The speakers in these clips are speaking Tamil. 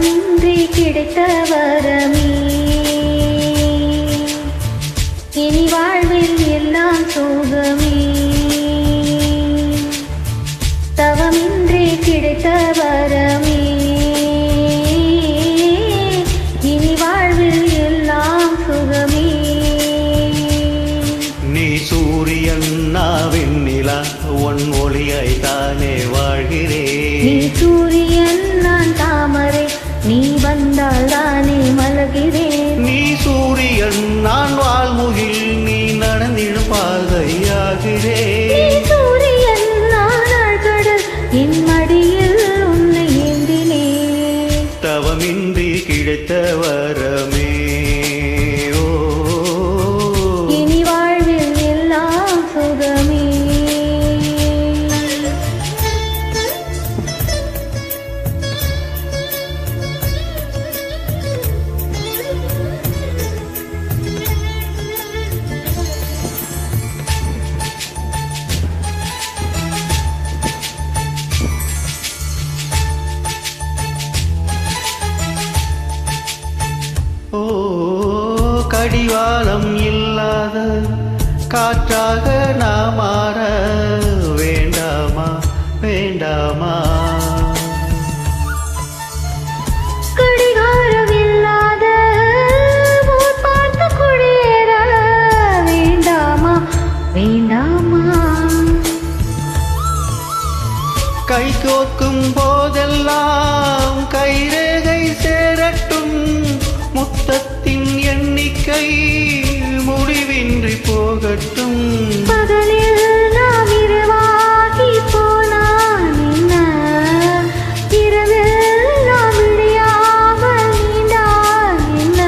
தவமின்றி கிடைத்த வரமே, இனி வாழ்வில் எல்லாம் சோகமே. தவமின்றி கிடைத்த வரமே, இனி வாழ்வில் எல்லாம் சுகமே. நீ சூரியன் நான் வெண்ணிலா, உன் ஒளியாய் தானே வாழ்கிறேன். நீ சூரியன் நான் தாமரை, நீ வந்தால் தானே மலர்கிறேன். நீ சூரியன் நான் வாழ்முகில், நீ நடந்திடும் பாதையாகிறேன். நீ சூரியன் நான் ஆழ்கடல், என் மடியில் உன்னை ஏந்தினேன். தவமின்றி கிடைத்த வரமே, இனி வாழ்வில் எல்லாம் சுகமே. ஓ கடிவாளம் இல்லாத காற்றாக நான் மாற வேண்டாமா வேண்டாமா. கடிகாரம் இல்லாத ஊர் பார்த்து குடியேற வேண்டாமா வேண்டாமா. கை கோர்க்கும் போதெல்லாம் கைரேகை சேரட்டும், முத்தத்தின் எண்ணிக்கை முடிவின்றி போகட்டும். பகலில் நாம் இரவாகி போனால் என்ன, இரவில் நாம் விழியாமல் நீண்டால் என்ன.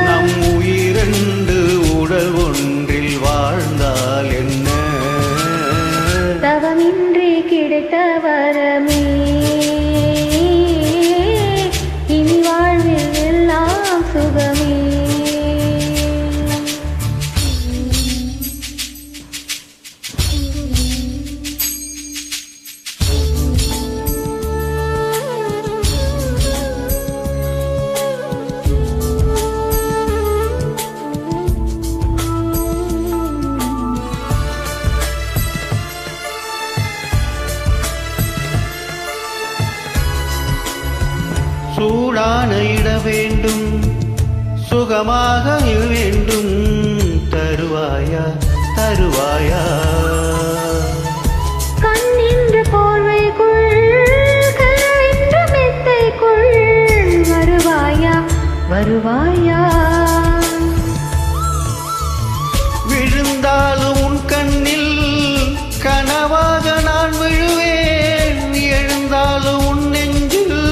நம் உயிரெண்டு உடல் ஒன்றில் வாழ்ந்தால் என்ன. தவமின்றி கிடைத்த வரமே, இனி வாழ்வில் எல்லாம் சுகமே. சூடான இட வேண்டும், சுகமாக வேண்டும், தருவாயா தருவாயா. கண்ணின்ற போர்வைக்குள் கனவென்ற மெத்தைக்குள் வருவாயா வருவாயா. விழுந்தாலும் உன் கண்ணில் கனவாக நான் விழுவேன், எழுந்தாலும் உன் நெஞ்சில்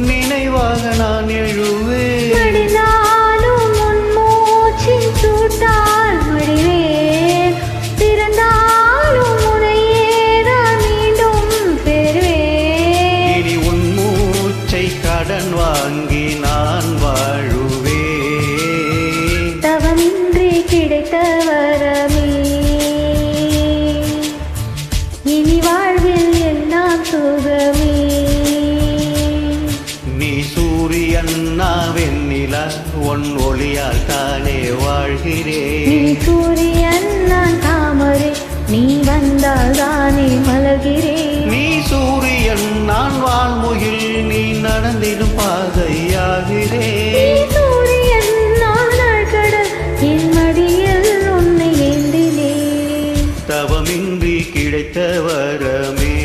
நினைவாக நான் எழுவேன். மடிந்தாலும் உன் மூச்சின் சூட்டால் மடிவேன், பிறந்தாலும் உன்னையே நான் மீண்டும் பெறுவேன். இனி உன் மூச்சை கடன் வாங்கி நான் வாழுவேன். தவமின்றி கிடைத்த வரமே, இனி வாழ்வில் எல்லாம் சுகமே. நீ சூரியன் நான் வெண்ணிலா, உன் ஒளியால் தானே நீ வாழ்கிறேன். சூரியன் நான் தாமரை, நீ வந்தால் தானே மலர்கிறேன். நீ சூரியன் நான் வாழ்முகில், நீ நடந்திடும் நீ பாதையாகிறேன். சூரியன் நான் ஆழ்கடல், என் மடியில் உன்னை ஏந்தினேன். தவமின்றி கிடைத்த வரமே.